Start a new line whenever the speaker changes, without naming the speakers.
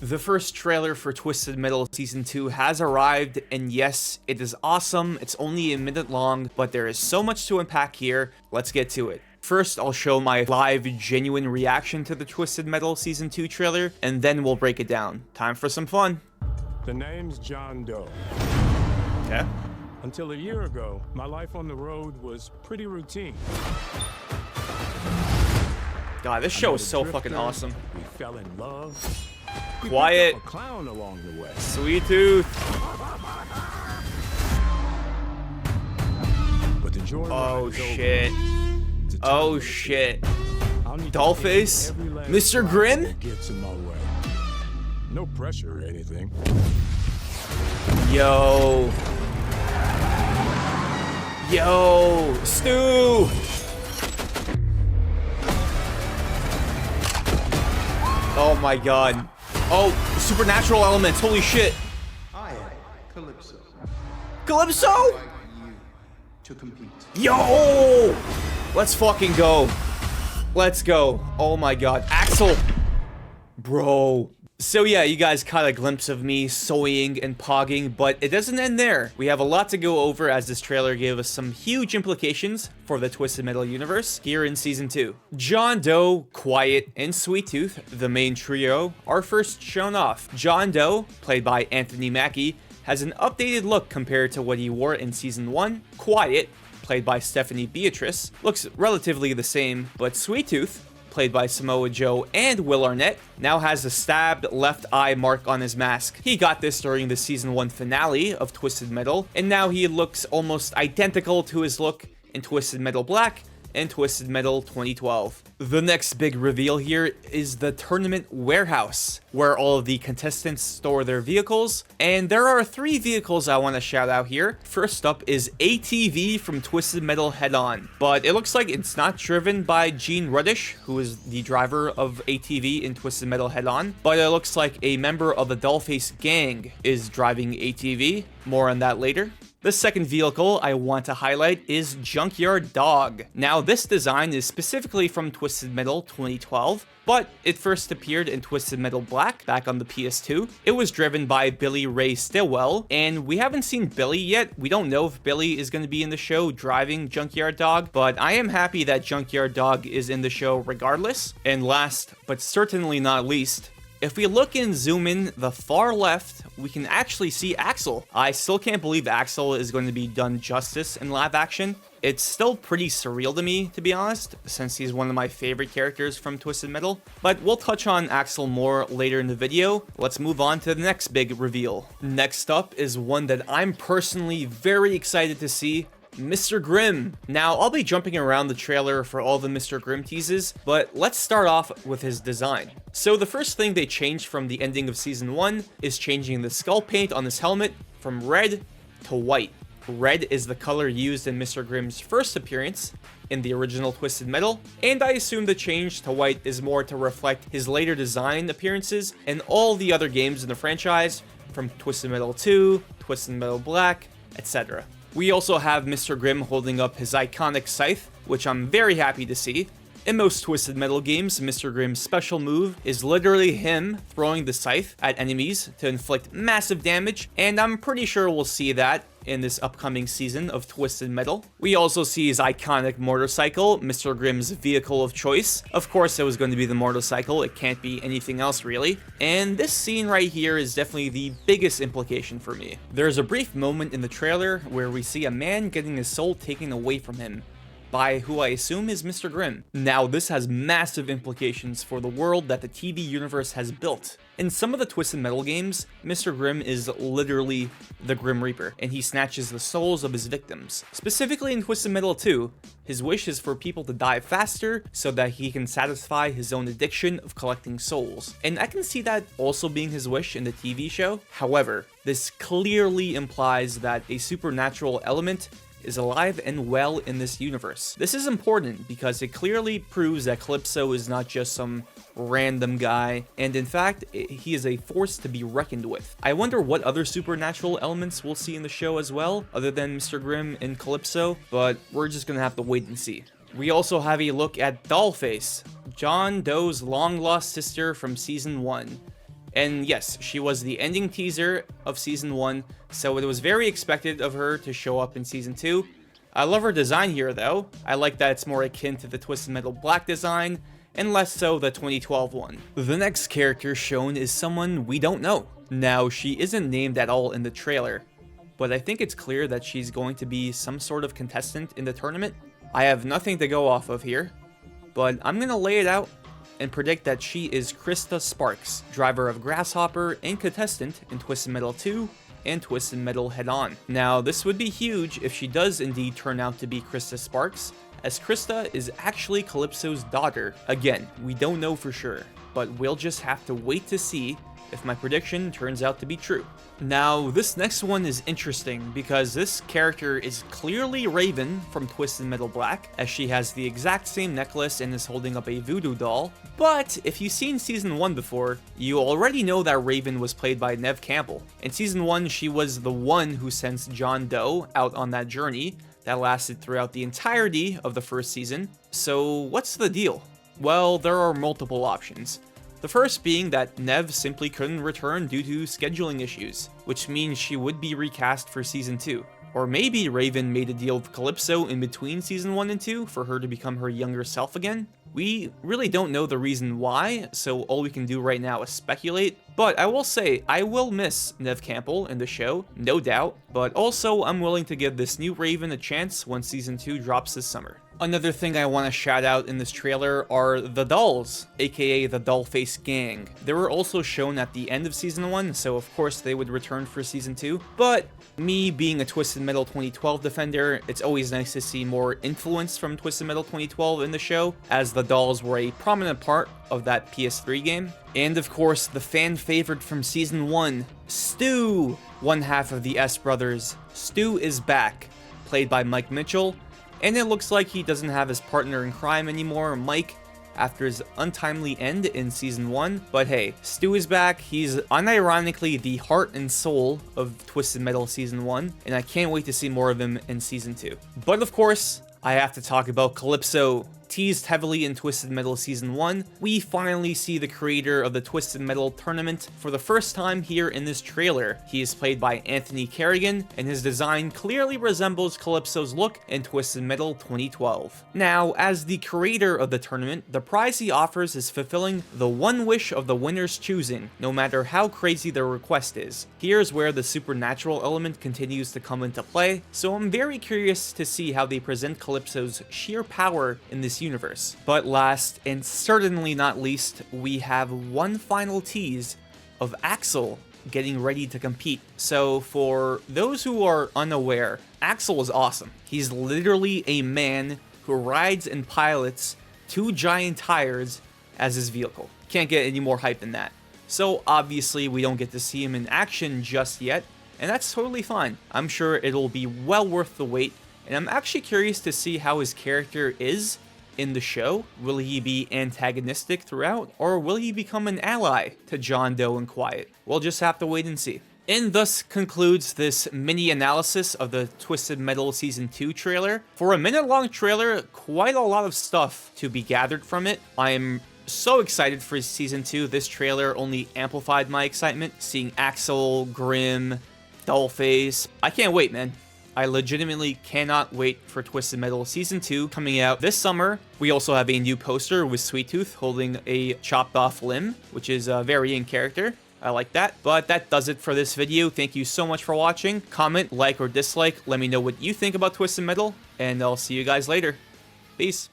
The first trailer for Twisted Metal Season 2 has arrived, and yes, it is awesome. It's only a minute long, but there is so much to unpack here. Let's get to it. First, I'll show my live, genuine reaction to the Twisted Metal Season 2 trailer, and then we'll break it down. Time for some fun.
The name's John Doe.
Okay.
Until a year ago, my life on the road was pretty routine.
God, this show is so fucking awesome.
We fell in love.
Quiet.
We picked up a clown along the way.
Sweet Tooth.
But the joy
Oh
ride is over.
shit.
It's a
Oh
time
shit.
I'll need to
Dollface?
take every last
Mr.
ride
Grimm?
that gets in my way. No pressure or anything.
Yo. Yo. Stu. Oh my god. Oh, supernatural elements. Holy shit.
I am Calypso.
Calypso?
I invite you to compete.
Yo. Let's fucking go. Let's go. Oh my god. Axel. Bro. So yeah, you guys caught a glimpse of me sewing and pogging, but it doesn't end there. We have a lot to go over as this trailer gave us some huge implications for the Twisted Metal universe here in Season 2. John Doe, Quiet, and Sweet Tooth, the main trio, are first shown off. John Doe, played by Anthony Mackie, has an updated look compared to what he wore in Season 1. Quiet, played by Stephanie Beatrice, looks relatively the same, but Sweet Tooth, played by Samoa Joe and Will Arnett, now has a stabbed left eye mark on his mask. He got this during the Season 1 finale of Twisted Metal, and now he looks almost identical to his look in Twisted Metal Black and Twisted Metal 2012. The next big reveal here is the tournament warehouse, where all of the contestants store their vehicles, and there are 3 vehicles I want to shout out here. First up is ATV from Twisted Metal Head On, but it looks like it's not driven by Gene Ruddish, who is the driver of ATV in Twisted Metal Head On, but it looks like a member of the Dollface gang is driving ATV. More on that later. The second vehicle I want to highlight is Junkyard Dog. Now, this design is specifically from Twisted Metal 2012, but it first appeared in Twisted Metal Black back on the PS2. It was driven by Billy Ray Stillwell, and we haven't seen Billy yet. We don't know if Billy is going to be in the show driving Junkyard Dog, but I am happy that Junkyard Dog is in the show regardless. And last, but certainly not least, if we look and zoom in the far left, we can actually see Axel. I still can't believe Axel is going to be done justice in live action. It's still pretty surreal to me, to be honest, since he's one of my favorite characters from Twisted Metal. But we'll touch on Axel more later in the video. Let's move on to the next big reveal. Next up is one that I'm personally very excited to see. Mr. Grimm. Now, I'll be jumping around the trailer for all the Mr. Grimm teases, but let's start off with his design. So the first thing they changed from the ending of Season 1 is changing the skull paint on his helmet from red to white. Red is the color used in Mr. Grimm's first appearance in the original Twisted Metal, and I assume the change to white is more to reflect his later design appearances in all the other games in the franchise, from Twisted Metal 2, Twisted Metal Black, etc. We also have Mr. Grimm holding up his iconic scythe, which I'm very happy to see. In most Twisted Metal games, Mr. Grimm's special move is literally him throwing the scythe at enemies to inflict massive damage, and I'm pretty sure we'll see that in this upcoming season of Twisted Metal. We also see his iconic motorcycle, Mr. Grimm's vehicle of choice. Of course, it was going to be the motorcycle, it can't be anything else really. And this scene right here is definitely the biggest implication for me. There's a brief moment in the trailer where we see a man getting his soul taken away from him by who I assume is Mr. Grimm. Now, this has massive implications for the world that the TV universe has built. In some of the Twisted Metal games, Mr. Grimm is literally the Grim Reaper, and he snatches the souls of his victims. Specifically in Twisted Metal 2, his wish is for people to die faster so that he can satisfy his own addiction of collecting souls. And I can see that also being his wish in the TV show. However, this clearly implies that a supernatural element is alive and well in this universe. This is important because it clearly proves that Calypso is not just some random guy, and in fact, he is a force to be reckoned with. I wonder what other supernatural elements we'll see in the show as well, other than Mr. Grimm and Calypso, but we're just gonna have to wait and see. We also have a look at Dollface, John Doe's long-lost sister from Season 1. And yes, she was the ending teaser of Season 1, so it was very expected of her to show up in Season 2. I love her design here though. I like that it's more akin to the Twisted Metal Black design, and less so the 2012 one. The next character shown is someone we don't know. Now, she isn't named at all in the trailer, but I think it's clear that she's going to be some sort of contestant in the tournament. I have nothing to go off of here, but I'm gonna lay it out and predict that she is Krista Sparks, driver of Grasshopper and contestant in Twisted Metal 2 and Twisted Metal Head On. Now, this would be huge if she does indeed turn out to be Krista Sparks, as Krista is actually Calypso's daughter. Again, we don't know for sure, but we'll just have to wait to see if my prediction turns out to be true. Now, this next one is interesting because this character is clearly Raven from Twisted Metal Black, as she has the exact same necklace and is holding up a voodoo doll. But if you've seen Season 1 before, you already know that Raven was played by Neve Campbell. In Season 1, she was the one who sends John Doe out on that journey that lasted throughout the entirety of the first season. So what's the deal? Well, there are multiple options. The first being that Neve simply couldn't return due to scheduling issues, which means she would be recast for Season 2. Or maybe Raven made a deal with Calypso in between Season 1 and 2 for her to become her younger self again. We really don't know the reason why, so all we can do right now is speculate. But I will say, I will miss Neve Campbell in the show, no doubt, but also I'm willing to give this new Raven a chance when Season 2 drops this summer. Another thing I want to shout out in this trailer are the dolls, aka the Dollface gang. They were also shown at the end of Season 1, so of course they would return for Season 2. But me being a Twisted Metal 2012 defender, it's always nice to see more influence from Twisted Metal 2012 in the show, as the dolls were a prominent part of that PS3 game. And of course, the fan favorite from Season 1, Stu, one half of the S brothers. Stu is back, played by Mike Mitchell. And it looks like he doesn't have his partner in crime anymore, Mike, after his untimely end in Season 1. But hey, Stu is back. He's unironically the heart and soul of Twisted Metal Season 1, and I can't wait to see more of him in Season 2. But of course, I have to talk about Calypso. Teased heavily in Twisted Metal Season 1, we finally see the creator of the Twisted Metal tournament for the first time here in this trailer. He is played by Anthony Carrigan, and his design clearly resembles Calypso's look in Twisted Metal 2012. Now, as the creator of the tournament, the prize he offers is fulfilling the one wish of the winner's choosing, no matter how crazy their request is. Here's where the supernatural element continues to come into play, so I'm very curious to see how they present Calypso's sheer power in this universe. But last and certainly not least, we have one final tease of Axel getting ready to compete. So for those who are unaware, Axel is awesome. He's literally a man who rides and pilots two giant tires as his vehicle. Can't get any more hype than that. So obviously we don't get to see him in action just yet, and that's totally fine. I'm sure it'll be well worth the wait, and I'm actually curious to see how his character is in the show. Will he be antagonistic throughout, or will he become an ally to John Doe and Quiet? We'll just have to wait and see. And thus concludes this mini analysis of the Twisted Metal Season 2 trailer. For a minute-long trailer, quite a lot of stuff to be gathered from it. I am so excited for Season 2. This trailer only amplified my excitement. Seeing Axel, Grimm, Dollface. I can't wait, man. I legitimately cannot wait for Twisted Metal Season 2 coming out this summer. We also have a new poster with Sweet Tooth holding a chopped off limb, which is very in character. I like that. But that does it for this video. Thank you so much for watching. Comment, like, or dislike. Let me know what you think about Twisted Metal, and I'll see you guys later. Peace.